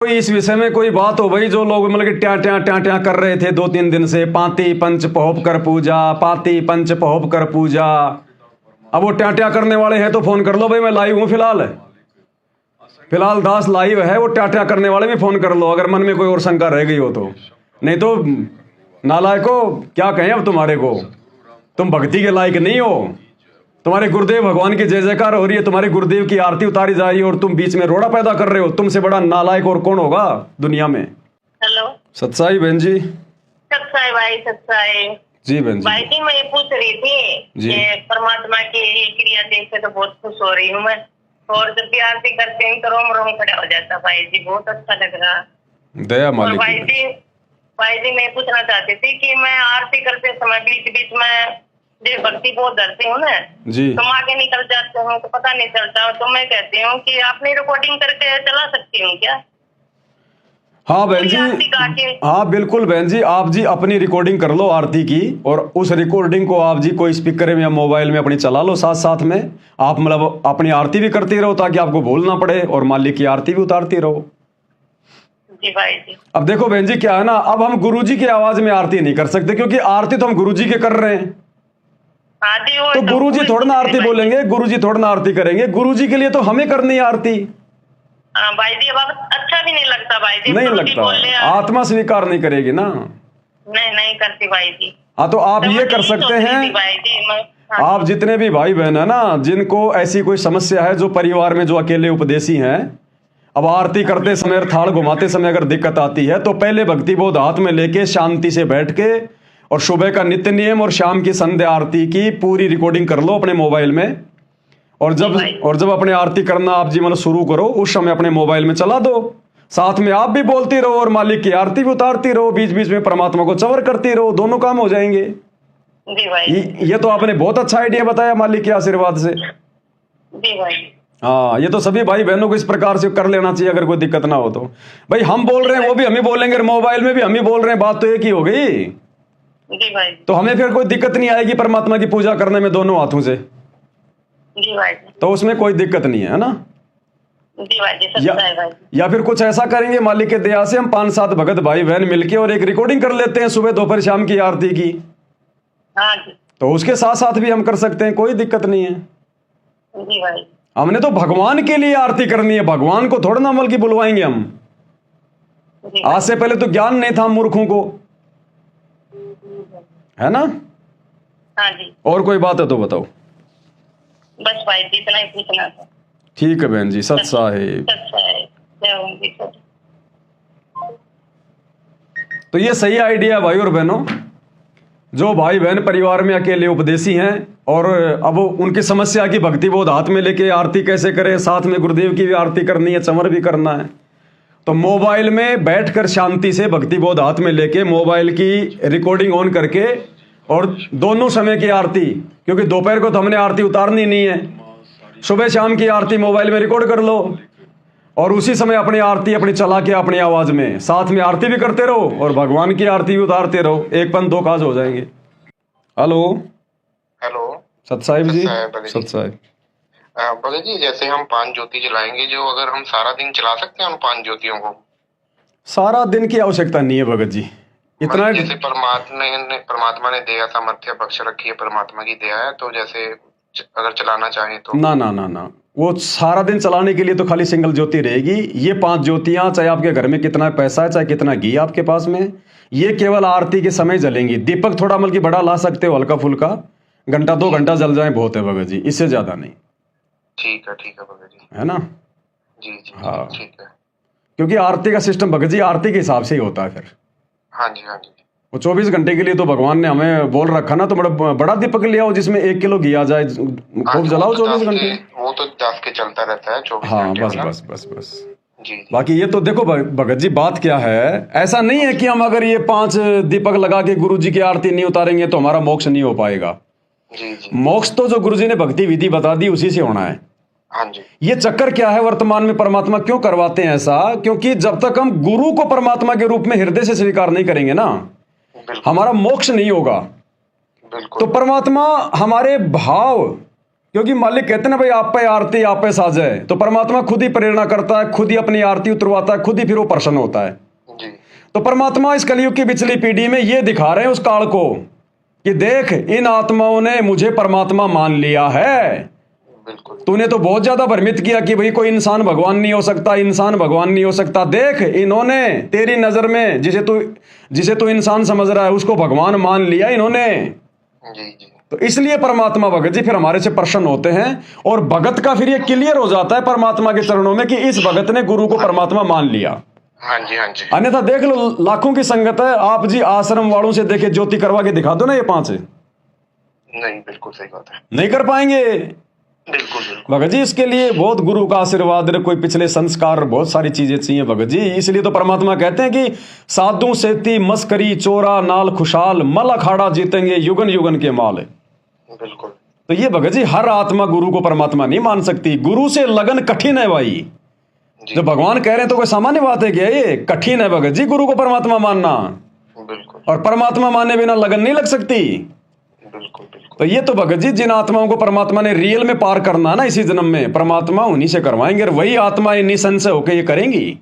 कोई इस विषय में कोई बात हो भाई, जो लोग मतलब कि ट्या कर रहे थे 2-3 दिन से, पाती पंच पहोप कर पूजा, पाती पंच पहोप कर पूजा। अब वो ट्या करने वाले हैं तो फोन कर लो भाई, मैं लाइव हूँ फिलहाल दास लाइव है। वो ट्या करने वाले भी फोन कर लो अगर मन में कोई और शंका रह गई हो तो। नहीं तो नालायको क्या कहें अब तुम्हारे को, तुम भक्ति के लायक नहीं हो। तुम्हारे गुरुदेव भगवान की जय जयकार हो रही है, तुम्हारे गुरुदेव की आरती उतारी जा रही है और तुम बीच में रोड़ा पैदा कर रहे हो। तुमसे बड़ा नालायक और कौन होगा दुनिया में। हेलो सत्साई बहन जी। सत्साई भाई, सत्साई जी बहन जी। भाई जी मैं ये पूछ रही थी जी। कि परमात्मा की ये क्रिया देख के तो बहुत खुश हो रही हूँ मैं, और जब भी आरती करते हैं तो रोम रोम खड़ा हो जाता भाई जी, बहुत अच्छा लग रहा। दया और मालिक। भाई जी मैं पूछना चाहती थी कि मैं आरती करते समय बीच बीच में जो भक्ति बहुत डरती हूँ ना जी। तो आगे निकल जाते हूँ तो पता नहीं चलता, तो मैं कहती हूँ कि आपने रिकॉर्डिंग करके चला सकती हूँ क्या? हाँ बहन जी, आरती गा के। हाँ बिल्कुल बहन जी, आप जी अपनी रिकॉर्डिंग कर लो आरती की, और उस रिकॉर्डिंग को आप जी कोई स्पीकर में या मोबाइल में अपनी चला लो साथ साथ में। आप मतलब अपनी आरती भी करती रहो ताकि आपको भूलना पड़े, और मालिक की आरती भी उतारती रहो। जी भाई जी। अब देखो बहन जी क्या है ना, अब हम गुरुजी की आवाज में आरती नहीं कर सकते क्योंकि आरती तो हम गुरुजी के कर रहे हैं। हाँ जी, वो तो गुरुजी थोड़ा ना आरती बोलेंगे, गुरुजी थोड़ा ना आरती करेंगे, गुरुजी के लिए तो हमें करनी है आरती। हाँ भाई जी, अब अच्छा भी नहीं लगता भाई जी, नहीं गुरुजी लगता, बोल रहे हैं। आत्मा स्वीकार नहीं करेगी ना। नहीं करती भाई जी। हाँ तो आप तो ये मैं कर यही सोच सकते रही हैं, थी भाई जी, हाँ आप जितने भी भाई बहन है ना जिनको ऐसी कोई समस्या है, जो परिवार में जो अकेले उपदेशी हैं, अब आरती करते समय थाल घुमाते समय अगर दिक्कत आती है तो पहले भक्ति बोध हाथ में लेके शांति से बैठ के, और सुबह का नित्य नियम और शाम की संध्या आरती की पूरी रिकॉर्डिंग कर लो अपने मोबाइल में। और जब अपने आरती करना आप जी मतलब शुरू करो, उस समय अपने मोबाइल में चला दो, साथ में आप भी बोलती रहो और मालिक की आरती भी उतारती रहो, बीच बीच में परमात्मा को चवर करती रहो, दोनों काम हो जाएंगे। जी भाई। ये तो आपने बहुत अच्छा आइडिया बताया मालिक के आशीर्वाद से। जी भाई। हाँ, ये तो सभी भाई बहनों को इस प्रकार से कर लेना चाहिए अगर कोई दिक्कत ना हो तो। भाई हम बोल रहे हैं वो भी हम ही बोलेंगे, मोबाइल में भी हम ही बोल रहे हैं, बात तो एक ही हो गई। जी भाई। तो हमें फिर कोई दिक्कत नहीं आएगी परमात्मा की पूजा करने में दोनों हाथों से। जी भाई। तो उसमें कोई दिक्कत नहीं है ना। जी भाई जी, सच्चा है भाई। या फिर कुछ ऐसा करेंगे मालिक के दया से, हम 5-7 भगत भाई बहन मिलके और एक रिकॉर्डिंग कर लेते हैं सुबह दोपहर शाम की आरती की। हाँ जी। तो उसके साथ साथ भी हम कर सकते हैं, कोई दिक्कत नहीं है। जी भाई। हमने तो भगवान के लिए आरती करनी है, भगवान को थोड़ा ना अमल की बुलवाएंगे हम। जी आज से पहले तो ज्ञान नहीं था मूर्खों को, है ना। हाँ जी। और कोई बात है तो बताओ। बस भाई जी इतना ही पूछना था। ठीक है बहन जी, सत साहिब। सच्चा है, जय ओम जी सच। तो ये सही आइडिया है भाई और बहनों, जो भाई बहन परिवार में अकेले उपदेशी हैं और अब उनकी समस्या की भक्ति बोध हाथ में लेके आरती कैसे करें, साथ में गुरुदेव की भी आरती करनी है, चमर भी करना है, तो मोबाइल में बैठकर शांति से भक्ति बोध हाथ में लेके मोबाइल की रिकॉर्डिंग ऑन करके, और दोनों समय की आरती, क्योंकि दोपहर को तो हमने आरती उतारनी नहीं है, सुबह शाम की आरती मोबाइल में रिकॉर्ड कर लो और उसी समय अपनी आरती अपनी चला के अपनी आवाज में साथ में आरती भी करते रहो और भगवान की आरती भी उतारते रहो, एक पन दो काज हो जाएंगे। हेलो हेलो सत साहिब जी। भगत जी। सत साहिब। भगत जी, जैसे हम 5 ज्योति जलाएंगे, जो अगर हम सारा दिन चला सकते हैं उन 5 ज्योतियों को? सारा दिन की आवश्यकता नहीं है भगत जी, इतना जैसे परमात्मा ने दया सामर्थ्य बख्श रखी है, परमात्मा की दया है, तो जैसे अगर चलाना चाहें तो? ना ना ना ना, वो सारा दिन चलाने के लिए तो खाली सिंगल ज्योति रहेगी। ये 5 ज्योतियां, चाहे आपके घर में कितना पैसा है, चाहे कितना घी आपके पास में, ये केवल आरती के समय जलेंगी। दीपक थोड़ा मतलब कि बड़ा ला सकते हो, हल्का फुल्का, घंटा 2 घंटा जल जाए बहुत है भगत जी, इससे ज्यादा नहीं। ठीक है भगत जी, है ना। जी जी हाँ ठीक है। क्योंकि आरती का सिस्टम भगत जी आरती के हिसाब से ही होता है फिर। हाँ जी वो 24 घंटे के लिए तो भगवान ने हमें बोल रखा ना, तो बड़ा दीपक ले आओ जिसमें 1 किलो घी आ जाए, खूब जलाओ 24 घंटे। वो तो दास के चलता रहता है 24 हाँ घंटे बस वाला। बस बस बस। जी। बाकी ये तो देखो भगत जी बात क्या है, ऐसा नहीं है कि हम अगर ये 5 दीपक लगा के गुरु जी की आरती नहीं उतारेंगे तो हमारा मोक्ष नहीं हो पाएगा। जी जी। मोक्ष तो जो गुरु जी ने भक्ति विधि बता दी उसी से होना है। हाँ जी। ये चक्कर क्या है, वर्तमान में परमात्मा क्यों करवाते हैं ऐसा, क्योंकि जब तक हम गुरु को परमात्मा के रूप में हृदय से स्वीकार नहीं करेंगे ना, हमारा मोक्ष नहीं होगा। तो परमात्मा हमारे भाव क्योंकि मालिक कहते हैं ना भाई आप पे आरती आप पे साजे, तो परमात्मा खुद ही प्रेरणा करता है, खुद ही अपनी आरती उतरवाता है, खुद ही फिर वो प्रसन्न होता है। जी तो परमात्मा इस कलयुग की पिछली पीढ़ी में ये दिखा रहे हैं उस काल को कि देख इन आत्माओं ने मुझे परमात्मा मान लिया है। बिल्कुल तूने तो बहुत ज्यादा भ्रमित किया कि भाई कोई इंसान भगवान नहीं हो सकता, इंसान भगवान नहीं हो सकता। देख इन्होंने तेरी नजर में जिसे तू इंसान समझ रहा है उसको भगवान मान लिया इन्होंने। जी जी तो इसलिए परमात्मा भगत जी फिर हमारे से प्रसन्न होते हैं, और भगत का फिर ये क्लियर हो जाता है परमात्मा के चरणों में कि इस भगत ने गुरु को परमात्मा मान लिया। हाँ जी हाँ जी। अन्यथा देख लो लाखों की संगत है, आप जी आश्रम वालों से देखे ज्योति करवा के दिखा दो ना ये 5 नहीं बिल्कुल सही बात है। नहीं कर पाएंगे बिल्कुल बिल्कुल भगत जी। इसके लिए बहुत गुरु का आशीर्वाद, कोई पिछले संस्कार, बहुत सारी चीजें चाहिए भगत जी। इसलिए तो परमात्मा कहते हैं कि साधु सेती मस्करी चोरा नाल खुशहाल मल अखाड़ा जीतेंगे युगन युगन के माल। बिल्कुल। तो ये भगत जी हर आत्मा गुरु को परमात्मा नहीं मान सकती। गुरु से लगन कठिन है भाई। जी जो भगवान कह रहे हैं तो कोई सामान्य बात है क्या? ये कठिन है भगत जी गुरु को परमात्मा मानना, बिल्कुल और परमात्मा मानने बिना लगन नहीं लग सकती। बिल्कुल बिल्कुल। तो ये तो भगत जी जिन आत्माओं को परमात्मा ने रियल में पार करना ना इसी जन्म में, परमात्मा उन्हीं से करवाएंगे, और वही आत्मा इन्हीं संशय होकर ये करेंगी।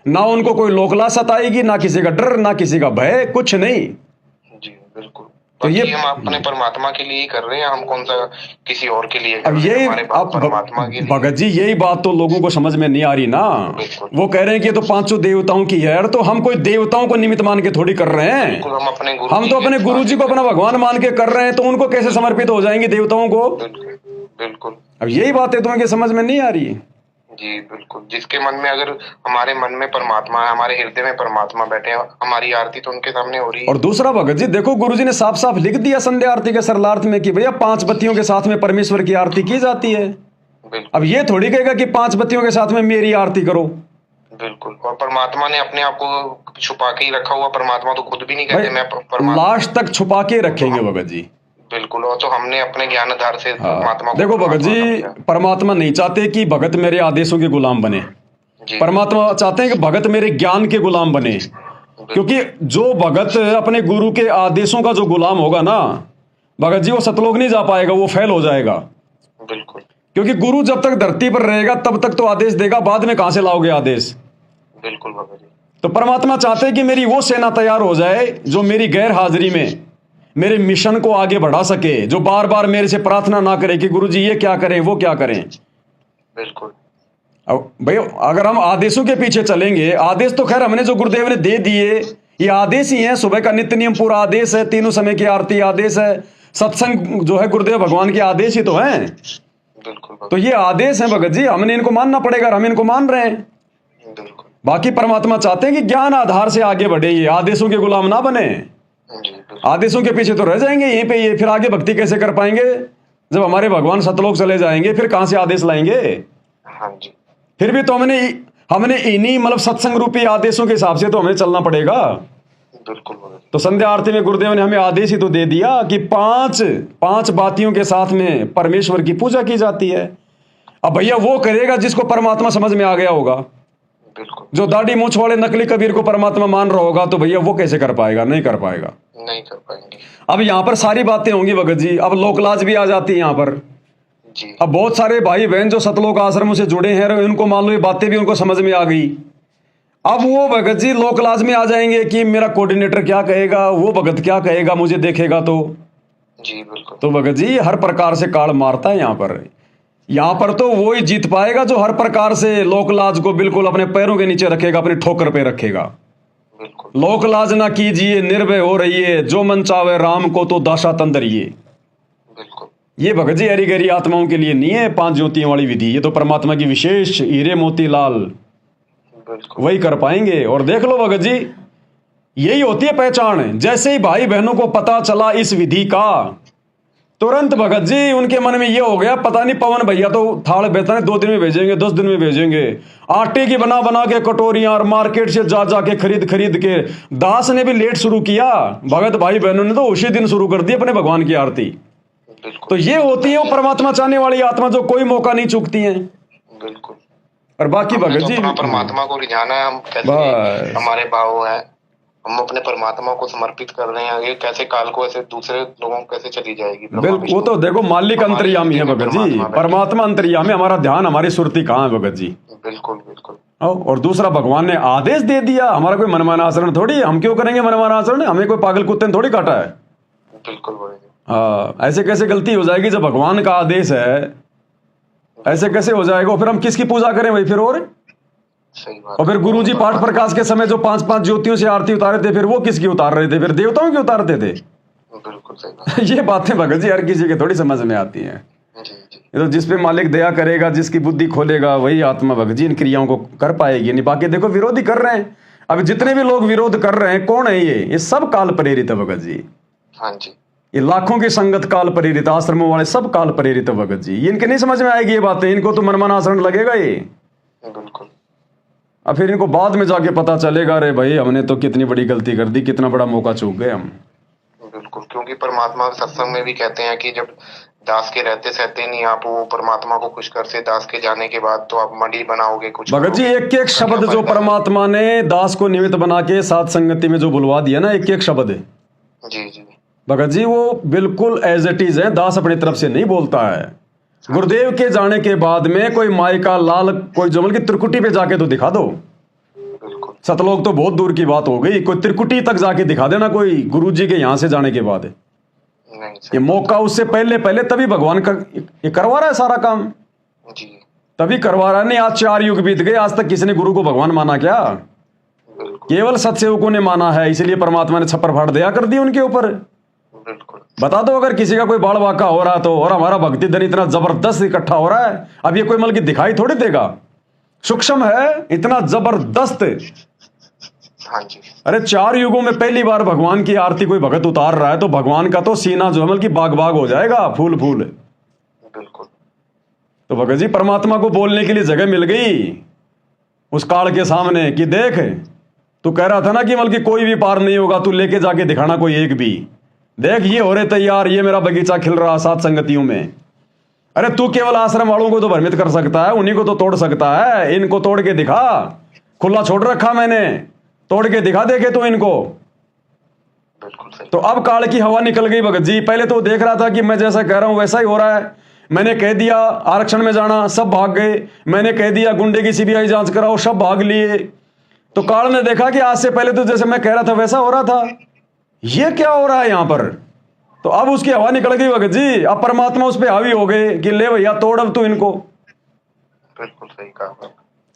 ना उनको कोई लोकला सताएगी, ना किसी का डर, ना किसी का भय, कुछ नहीं। जी बिल्कुल। तो ये हम अपने परमात्मा के लिए ही कर रहे हैं, हम कौन सा किसी और के लिए कर अब रहे हैं? ये हमारे अब परमात्मा के लिए। भगत जी यही बात तो लोगों को समझ में नहीं आ रही ना। बिल्कुल। वो कह रहे हैं कि ये तो 5 देवताओं की है, और तो हम कोई देवताओं को निमित्त मान के थोड़ी कर रहे हैं। बिल्कुल, हम अपने गुरु हम जी तो के अपने गुरु जी को अपना भगवान मान के कर रहे हैं, तो उनको कैसे समर्पित हो जाएंगे देवताओं को? बिल्कुल बिल्कुल। अब यही बातें तो उनके समझ में नहीं आ रही। जी बिल्कुल। जिसके मन में, अगर हमारे मन में परमात्मा है, हमारे हृदय में परमात्मा बैठे हैं, हमारी आरती तो उनके सामने हो रही है। और दूसरा भगत जी देखो गुरुजी ने साफ साफ लिख दिया संध्या आरती के सरलार्थ में कि भैया 5 बत्तियों के साथ में परमेश्वर की आरती की जाती है। बिल्कुल अब ये थोड़ी कहेगा कि 5 बत्तियों के साथ में मेरी आरती करो। बिल्कुल। और परमात्मा ने अपने आप को छुपा के ही रखा हुआ। परमात्मा तो खुद भी नहीं कहते मैं परमात्मा। लास्ट तक छुपा के रखेंगे भगत जी। बिल्कुल। और तो हमने अपने ज्ञान आधार से परमात्मा को देखो भगत जी परमात्मा परमात्मा नहीं चाहते कि भगत मेरे आदेशों के गुलाम बने। जी परमात्मा चाहते हैं कि भगत मेरे ज्ञान के गुलाम बने। क्योंकि जो भगत अपने गुरु के आदेशों का जो गुलाम होगा ना भगत जी, वो सतलोक नहीं जा पाएगा, वो फेल हो जाएगा। बिल्कुल क्योंकि गुरु जब तक धरती पर रहेगा तब तक तो आदेश देगा, बाद में कहां से लाओगे आदेश? बिल्कुल भगत जी। तो परमात्मा चाहते हैं कि मेरी वो सेना तैयार हो जाए जो मेरी गैर हाजिरी में मेरे मिशन को आगे बढ़ा सके, जो बार बार मेरे से प्रार्थना ना करे कि गुरु जी ये क्या करें वो क्या करें। बिल्कुल। अब भाई अगर हम आदेशों के पीछे चलेंगे, आदेश तो खैर हमने जो गुरुदेव ने दे दिए ये आदेश ही है। सुबह का नित्य नियम पूरा आदेश है, 3 समय की आरती आदेश है, सत्संग जो है गुरुदेव भगवान के आदेश ही तो हैं। बिल्कुल तो ये आदेश है भगत जी, हमने इनको मानना पड़ेगा, हम इनको मान रहे हैं। बिल्कुल। बाकी परमात्मा चाहते हैं कि ज्ञान आधार से आगे बढ़े, ये आदेशों के गुलाम ना बने। जी बिल्कुल। आदेशों के पीछे तो रह जाएंगे यहीं पे, ये फिर आगे भक्ति कैसे कर पाएंगे? जब हमारे भगवान सतलोक चले जाएंगे फिर कहां से आदेश लाएंगे? हाँ जी। फिर भी तो हमने इन्हीं मतलब सत्संग रूपी आदेशों के हिसाब से तो हमें चलना पड़ेगा। बिल्कुल भगत जी। तो संध्या आरती में गुरुदेव ने हमें आदेश ही तो दे दिया कि 5 बातियों के साथ में परमेश्वर की पूजा की जाती है। अब भैया वो करेगा जिसको परमात्मा समझ में आ गया होगा। बिल्कुल। जो दाढ़ी मूछ वाले नकली कबीर को परमात्मा मान रहा होगा तो भैया वो कैसे कर पाएगा? नहीं कर पाएगा। नहीं कर पाएंगे। अब यहाँ पर सारी बातें होंगी भगत जी। अब लोकलाज भी आ जाती है यहाँ पर। जी। अब बहुत सारे भाई बहन जो सतलोक आश्रम से जुड़े हैं उनको मान लो ये बातें भी उनको समझ में आ गई। अब वो भगत जी लोकलाज में आ जाएंगे कि मेरा कोऑर्डिनेटर क्या कहेगा, वो भगत क्या कहेगा, मुझे देखेगा तो। जी बिल्कुल। तो भगत जी हर प्रकार से काल मारता है यहाँ पर तो वो ही जीत पाएगा जो हर प्रकार से लोकलाज को बिल्कुल अपने पैरों के नीचे रखेगा, अपनी ठोकर पे रखेगा। बिल्कुल। लोकलाज ना कीजिए निर्भय हो रहिए, जो मन चावे राम को तो दाशा तंदरिए। बिल्कुल। ये भगत जी हरी गहरी आत्माओं के लिए नहीं है 5 ज्योतियों वाली विधि, ये तो परमात्मा की विशेष हीरे मोती लाल बिल्कुल। वही कर पाएंगे। और देख लो भगत जी यही होती है पहचान। जैसे ही भाई बहनों को पता चला इस विधि का, तुरंत भगत जी उनके मन में ये हो गया पता नहीं पवन भैया तो थाल बेचते 2 दिन में भेजेंगे, 10 दिन में भेजेंगे। आटे की बना बना के कटोरियां और मार्केट से जा जा के खरीद के। दास ने भी लेट शुरू किया, भगत भाई बहनों ने तो उसी दिन शुरू कर दी अपने भगवान की आरती। बिल्कुल। तो ये होती है वो परमात्मा चाहने वाली आत्मा जो कोई मौका नहीं चूकती है। बिल्कुल। और बाकी हमने भगत तो जी अपना परमात्मा को रिझाना है। हम कैसे बस। हमारे भाव है, हम अपने परमात्मा को समर्पित कर रहे हैं, ये कैसे काल को ऐसे दूसरे लोगों को कैसे चली जाएगी? बिल्कुल, वो तो देखो मालिक अंतर्यामी है भगत जी, परमात्मा अंतर्यामी, हमारा ध्यान हमारी सुरती कहाँ है भगत जी? बिल्कुल बिल्कुल। और दूसरा, भगवान ने आदेश दे दिया, हमारा कोई मनमाना आचरण थोड़ी, हम क्यों करेंगे मनमाना आचरण? हमें कोई पागल कुत्ते ने थोड़ी काटा है। बिल्कुल बड़े जी। हाँ, ऐसे कैसे गलती हो जाएगी जब भगवान का आदेश है? ऐसे कैसे हो जाएगा? फिर हम किसकी पूजा करें भाई? फिर और सही बात। और फिर गुरुजी पाठ प्रकाश के समय जो 5-5 ज्योतियों से आरती उतारे थे, फिर वो किसकी उतार रहे थे? फिर देवताओं की उतारते थे। बिल्कुल सही बात। ये बातें भगत जी हर किसी के थोड़ी समझ में आती हैं। जी जी। ये तो जिस पे मालिक दया करेगा, जिसकी बुद्धि खोलेगा, वही आत्मा भगत जी इन क्रियाओं को कर पाएगी। नहीं बाकी देखो विरोधी कर रहे हैं, अब जितने भी लोग विरोध कर रहे हैं, कौन है ये सब काल प्रेरित है भगत जी। हाँ जी। ये लाखों की संगत काल प्रेरित, आश्रमों वाले सब काल प्रेरित है भगत जी। ये इनके नहीं समझ में आएगी ये बातें, इनको तो मनमाना आचरण लगेगा ये। बिल्कुल। अब फिर इनको बाद में जाके पता चलेगा, अरे भाई हमने तो कितनी बड़ी गलती कर दी, कितना बड़ा मौका चूक गए हम। बिल्कुल, क्योंकि परमात्मा सत्संग में भी कहते हैं कि जब दास के रहते सहते नहीं आप वो परमात्मा को खुश करते, दास के जाने के बाद तो आप मंडी बनाओगे कुछ। भगत जी एक एक शब्द जो परमात्मा ने दास को निमित्त बना के साथ संगति में जो बुलवा दिया ना, एक एक शब्द है जी जी भगत जी, वो बिल्कुल एज इट इज है। दास अपनी तरफ से नहीं बोलता है। गुरुदेव के जाने के बाद में कोई माई का लाल, कोई जमल की त्रिकुटी पे जाके तो दिखा दो। बिल्कुल। सतलोक तो बहुत दूर की बात हो गई, कोई त्रिकुटी तक जाके दिखा देना कोई गुरुजी के यहां से जाने के बाद। नहीं ये मौका उससे पहले पहले तभी भगवान का ये करवा रहा है सारा काम, जी। तभी करवा रहा है। नहीं आज 4 युग बीत गए, आज तक किसी ने गुरु को भगवान माना क्या? बिल्कुल केवल सत्सेवकों ने माना है, इसलिए परमात्मा ने छप्पर फाड़ दया कर दी उनके ऊपर। बिल्कुल। बता दो अगर किसी का कोई बाल वाका हो रहा तो, और हमारा भक्ति धन इतना जबरदस्त इकट्ठा हो रहा है, अब ये कोई मतलब दिखाई थोड़ी देगा, सूक्ष्म है इतना जबरदस्त। हाँ जी। अरे 4 युगों में पहली बार भगवान की आरती कोई भगत उतार रहा है तो भगवान का तो सीना जो है कि बाग बाग हो जाएगा, फूल फूल। बिल्कुल। तो भगत जी परमात्मा को बोलने के लिए जगह मिल गई उस काल के सामने कि देख, तू कह रहा था ना कि मतलब कोई भी पार नहीं होगा, तू लेके जाके दिखाना कोई एक भी। देख ये हो रहे तैयार, ये मेरा बगीचा खिल रहा सात संगतियों में। अरे तू केवल आश्रम वालों को तो भ्रमित कर सकता है, उन्हीं को तो तोड़ सकता है, इनको तोड़ के दिखा। खुला छोड़ रखा मैंने, तोड़ के दिखा देखे तो इनको। बिल्कुल सही। तो अब काल की हवा निकल गई भगत जी। पहले तो देख रहा था कि मैं जैसा कह रहा हूं वैसा ही हो रहा है। मैंने कह दिया आरक्षण में जाना, सब भाग गए। मैंने कह दिया गुंडे की सीबीआई जांच कराओ, सब भाग लिए। तो काल ने देखा कि आज से पहले तो जैसे मैं कह रहा था वैसा हो रहा था, ये क्या हो रहा है यहां पर। तो अब उसकी हवा निकल गई भगत जी। अब परमात्मा उस पर हावी हो गए कि ले भैया तोड़ अब तू इनको। बिल्कुल सही कहा।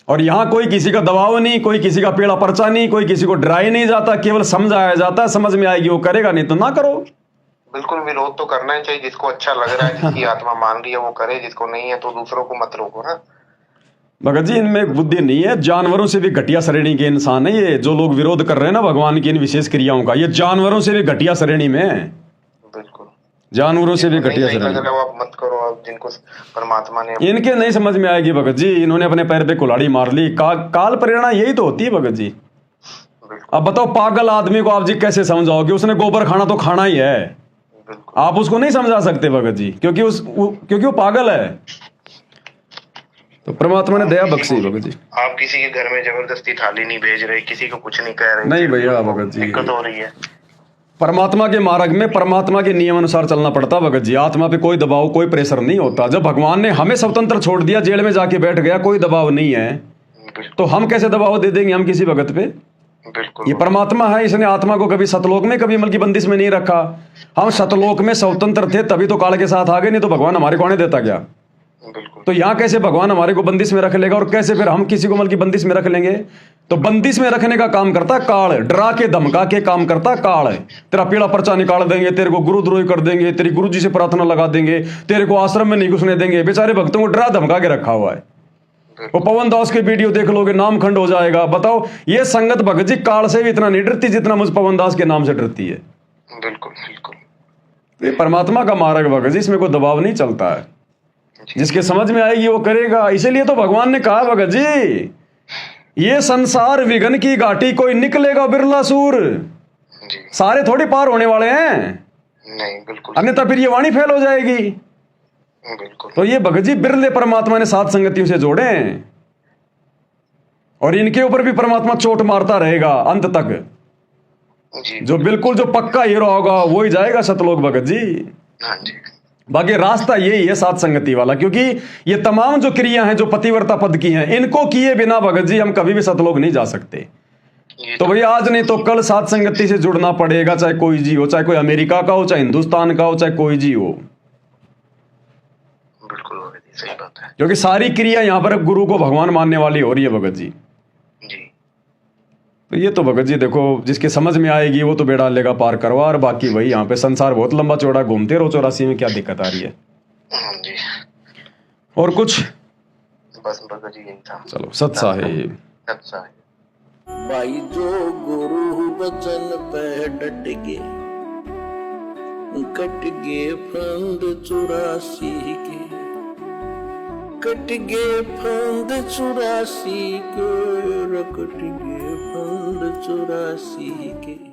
और यहां कोई किसी का दबाव नहीं, कोई किसी का पेड़ा पर्चा नहीं, कोई किसी को डराया नहीं जाता, केवल समझाया जाता है। समझ में आएगी वो करेगा, नहीं तो ना करो। बिल्कुल, विरोध तो करना ही चाहिए। जिसको अच्छा लग रहा है, जिसकी आत्मा मान रही है वो करे, जिसको नहीं है तो दूसरों को मत रोको ना। भगत जी इनमें बुद्धि नहीं है, जानवरों से भी घटिया श्रेणी के इंसान है ये जो लोग विरोध कर रहे हैं ना भगवान की इन विशेष क्रियाओं का। ये जानवरों से भी घटिया श्रेणी में है। बिल्कुल, जानवरों से भी घटिया श्रेणी। आप मत करो, आप जिनको परमात्मा ने इनके नहीं समझ में आएगी भगत जी। इन्होंने अपने पैर पे कुल्हाड़ी मार ली। काल प्रेरणा यही तो होती है भगत जी। अब बताओ पागल आदमी को आप जी कैसे समझाओगे? उसने गोबर खाना तो खाना ही है, आप उसको नहीं समझा सकते भगत जी, क्योंकि वो पागल है। तो परमात्मा ने दया बख्शी भगत जी। आप किसी के घर में जबरदस्ती थाली नहीं भेज रहे, किसी को कुछ नहीं कह रहे। नहीं भैया भगत जी, दिक्कत हो रही है। परमात्मा के मार्ग में परमात्मा के नियम अनुसार चलना पड़ता भगत जी। आत्मा पे कोई दबाव, कोई प्रेशर नहीं होता। जब भगवान ने हमें स्वतंत्र छोड़ दिया, जेल में जाके बैठ गया, कोई दबाव नहीं है, तो हम कैसे दबाव दे देंगे हम किसी भगत पे? बिल्कुल। ये परमात्मा है, इसने आत्मा को कभी सतलोक में कभी मल की बंदिश में नहीं रखा। हम सतलोक में स्वतंत्र थे तभी तो काल के साथ आ गए, नहीं तो भगवान हमारे को आने देता क्या? बिल्कुल। तो यहाँ कैसे भगवान हमारे को बंदिश में रख लेगा, और कैसे फिर हम किसी को मल की बंदिश में रख लेंगे? तो बंदिश में रखने का काम करता काल, डरा के धमका के काम करता काल है। तेरा पीड़ा पर्चा निकाल देंगे, तेरे को गुरुद्रोही कर देंगे, तेरी गुरुजी से प्रार्थना लगा देंगे, तेरे को आश्रम में नहीं घुसने देंगे। बेचारे भक्तों को डरा धमका के रखा हुआ है। वो पवन दास के वीडियो देख लोगे, नाम खंड हो जाएगा। बताओ ये संगत भगत जी काल से भी इतना नहीं डरती जितना मुझ पवन दास के नाम से डरती है। बिल्कुल बिल्कुल। ये परमात्मा का मार्ग भगत जी, इसमें कोई दबाव नहीं चलता है। जिसके समझ में आएगी वो करेगा। इसीलिए तो भगवान ने कहा भगत जी, ये संसार विघन की घाटी, कोई निकलेगा बिरला सूर। सारे थोड़ी पार होने वाले हैं। नहीं बिल्कुल। अन्यथा फिर ये वाणी फेल हो जाएगी। बिल्कुल। तो ये भगत जी बिरले परमात्मा ने सात संगतियों से जोड़े हैं, और इनके ऊपर भी परमात्मा चोट मारता रहेगा अंत तक। जी जो बिल्कुल जो पक्का हीरो होगा वो ही जाएगा सतलोक भगत जी। हाँ जी। बाकी रास्ता यही है सात संगति वाला, क्योंकि ये तमाम जो क्रिया हैं जो पतिव्रता पद की हैं, इनको किए बिना भगत जी हम कभी भी सतलोक नहीं जा सकते। ये तो भैया आज नहीं तो कल सात संगति से जुड़ना पड़ेगा, चाहे कोई जी हो, चाहे कोई अमेरिका का हो, चाहे हिंदुस्तान का हो, चाहे कोई जी हो, बिल्कुल भगत जी, सही बात है। क्योंकि सारी क्रिया यहाँ पर गुरु को भगवान मानने वाली हो रही है भगत जी। जी तो ये तो भगत जी देखो, जिसके समझ में आएगी वो तो बेड़ा लेगा पार करवा, और बाकी वही यहाँ पे संसार बहुत लंबा चौड़ा, घूमते रहो 84 में, क्या दिक्कत आ रही है। हाँ जी। और कुछ बस भगत जी यही था। चलो सत साहिब। अच्छा है भाई जो गुरु बचन पे डट गे, कट गे फंद 84 के, कट गे फंद 84 के, कट गे फंद 84 के।